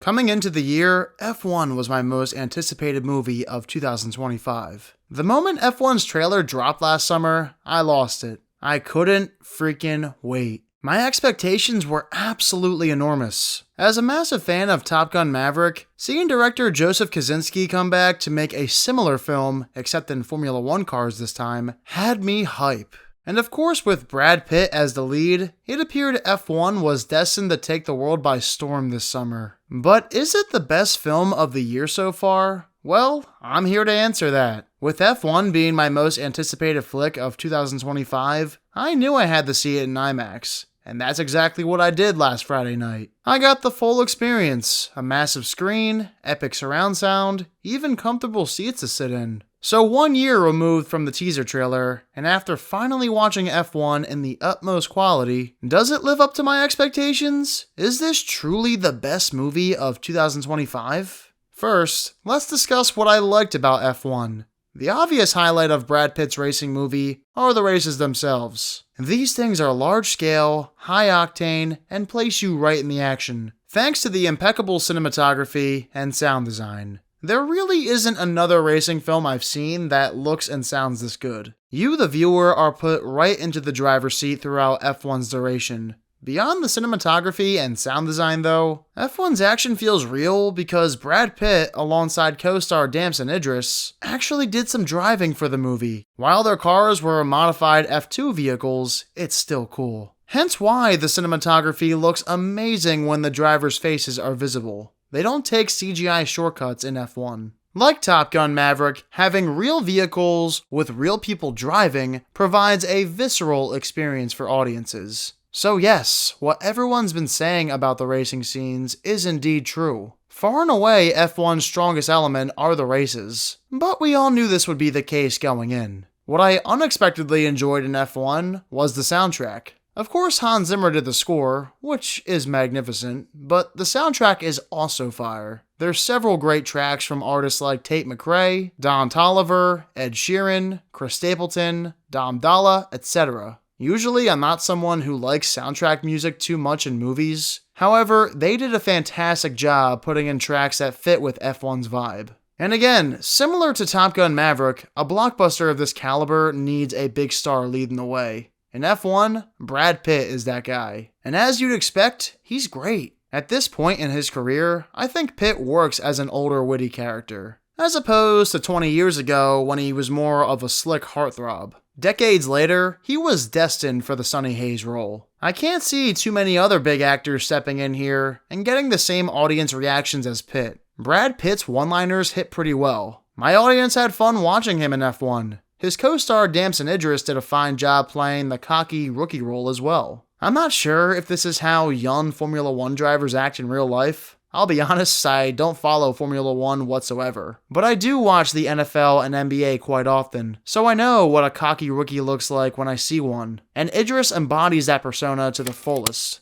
Coming into the year, F1 was my most anticipated movie of 2025. The moment F1's trailer dropped last summer, I lost it. I couldn't freaking wait. My expectations were absolutely enormous. As a massive fan of Top Gun Maverick, seeing director Joseph Kosinski come back to make a similar film, except in Formula One cars this time, had me hype. And of course, with Brad Pitt as the lead, it appeared F1 was destined to take the world by storm this summer. But is it the best film of the year so far? Well, I'm here to answer that. With F1 being my most anticipated flick of 2025, I knew I had to see it in IMAX. And that's exactly what I did last Friday night. I got the full experience, a massive screen, epic surround sound, even comfortable seats to sit in. So 1 year removed from the teaser trailer, and after finally watching F1 in the utmost quality, does it live up to my expectations? Is this truly the best movie of 2025? First, let's discuss what I liked about F1. The obvious highlight of Brad Pitt's racing movie are the races themselves. These things are large-scale, high-octane, and place you right in the action, thanks to the impeccable cinematography and sound design. There really isn't another racing film I've seen that looks and sounds this good. You, the viewer, are put right into the driver's seat throughout F1's duration. Beyond the cinematography and sound design though, F1's action feels real because Brad Pitt, alongside co-star Damson Idris, actually did some driving for the movie. While their cars were modified F2 vehicles, it's still cool. Hence why the cinematography looks amazing when the drivers' faces are visible. They don't take CGI shortcuts in F1. Like Top Gun Maverick, having real vehicles with real people driving provides a visceral experience for audiences. So yes, what everyone's been saying about the racing scenes is indeed true. Far and away, F1's strongest element are the races. But we all knew this would be the case going in. What I unexpectedly enjoyed in F1 was the soundtrack. Of course, Hans Zimmer did the score, which is magnificent, but the soundtrack is also fire. There's several great tracks from artists like Tate McRae, Don Toliver, Ed Sheeran, Chris Stapleton, Dom Dalla, etc. Usually, I'm not someone who likes soundtrack music too much in movies. However, they did a fantastic job putting in tracks that fit with F1's vibe. And again, similar to Top Gun Maverick, a blockbuster of this caliber needs a big star leading the way. In F1, Brad Pitt is that guy. And as you'd expect, he's great. At this point in his career, I think Pitt works as an older witty character, as opposed to 20 years ago when he was more of a slick heartthrob. Decades later, he was destined for the Sonny Hayes role. I can't see too many other big actors stepping in here and getting the same audience reactions as Pitt. Brad Pitt's one-liners hit pretty well. My audience had fun watching him in F1. His co-star Damson Idris did a fine job playing the cocky rookie role as well. I'm not sure if this is how young Formula One drivers act in real life. I'll be honest, I don't follow Formula One whatsoever. But I do watch the NFL and NBA quite often, so I know what a cocky rookie looks like when I see one. And Idris embodies that persona to the fullest.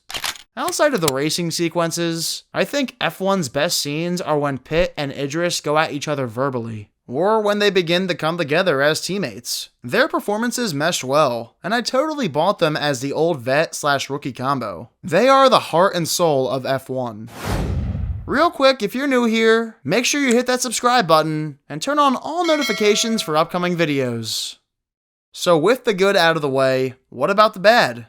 Outside of the racing sequences, I think F1's best scenes are when Pitt and Idris go at each other verbally, or when they begin to come together as teammates. Their performances meshed well, and I totally bought them as the old vet/rookie combo. They are the heart and soul of F1. Real quick, if you're new here, make sure you hit that subscribe button and turn on all notifications for upcoming videos. So with the good out of the way, what about the bad?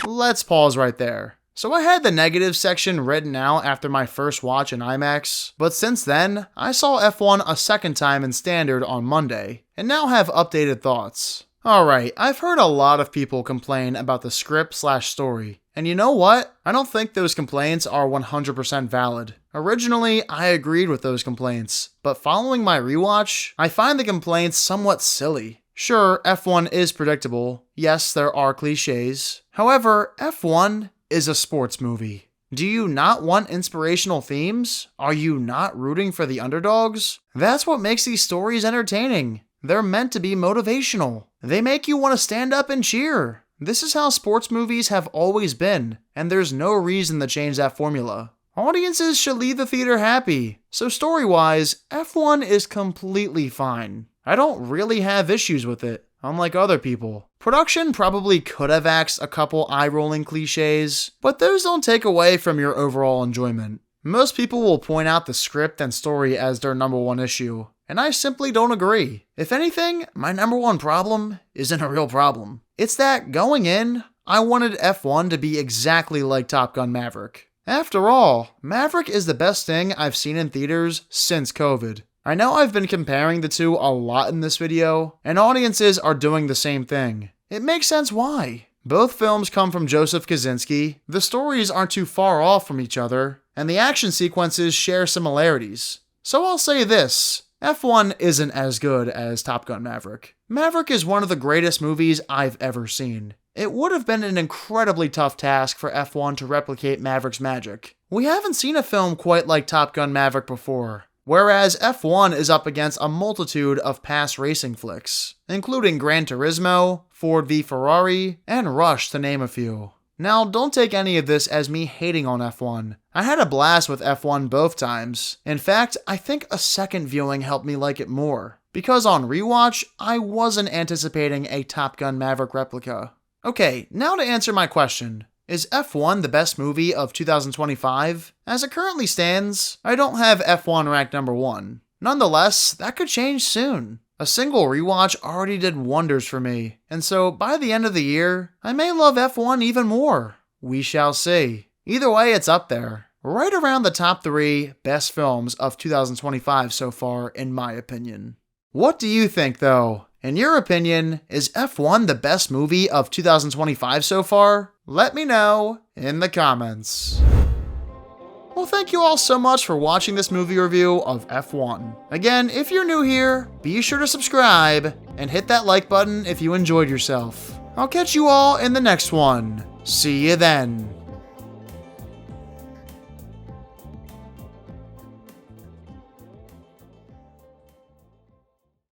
Let's pause right there. So I had the negative section written out after my first watch in IMAX, but since then, I saw F1 a second time in standard on Monday, and now have updated thoughts. Alright, I've heard a lot of people complain about the script/story, and you know what? I don't think those complaints are 100% valid. Originally, I agreed with those complaints, but following my rewatch, I find the complaints somewhat silly. Sure, F1 is predictable. Yes, there are cliches. However, F1 is a sports movie. Do you not want inspirational themes? Are you not rooting for the underdogs? That's what makes these stories entertaining. They're meant to be motivational. They make you want to stand up and cheer. This is how sports movies have always been, and there's no reason to change that formula. Audiences should leave the theater happy, so story-wise, F1 is completely fine. I don't really have issues with it, unlike other people. Production probably could have axed a couple eye-rolling cliches, but those don't take away from your overall enjoyment. Most people will point out the script and story as their number one issue, and I simply don't agree. If anything, my number one problem isn't a real problem. It's that going in, I wanted F1 to be exactly like Top Gun Maverick. After all, Maverick is the best thing I've seen in theaters since COVID. I know I've been comparing the two a lot in this video, and audiences are doing the same thing. It makes sense why. Both films come from Joseph Kosinski, the stories aren't too far off from each other, and the action sequences share similarities. So I'll say this, F1 isn't as good as Top Gun Maverick. Maverick is one of the greatest movies I've ever seen. It would have been an incredibly tough task for F1 to replicate Maverick's magic. We haven't seen a film quite like Top Gun Maverick before, whereas F1 is up against a multitude of past racing flicks, including Gran Turismo, Ford v Ferrari, and Rush to name a few. Now, don't take any of this as me hating on F1. I had a blast with F1 both times. In fact, I think a second viewing helped me like it more, because on rewatch, I wasn't anticipating a Top Gun Maverick replica. Okay, now to answer my question. Is F1 the best movie of 2025? As it currently stands, I don't have F1 ranked number 1. Nonetheless, that could change soon. A single rewatch already did wonders for me, and so by the end of the year, I may love F1 even more. We shall see. Either way, it's up there. Right around the top 3 best films of 2025 so far, in my opinion. What do you think, though? In your opinion, is F1 the best movie of 2025 so far? Let me know in the comments. Well, thank you all so much for watching this movie review of F1. Again, if you're new here, be sure to subscribe and hit that like button if you enjoyed yourself. I'll catch you all in the next one. See you then.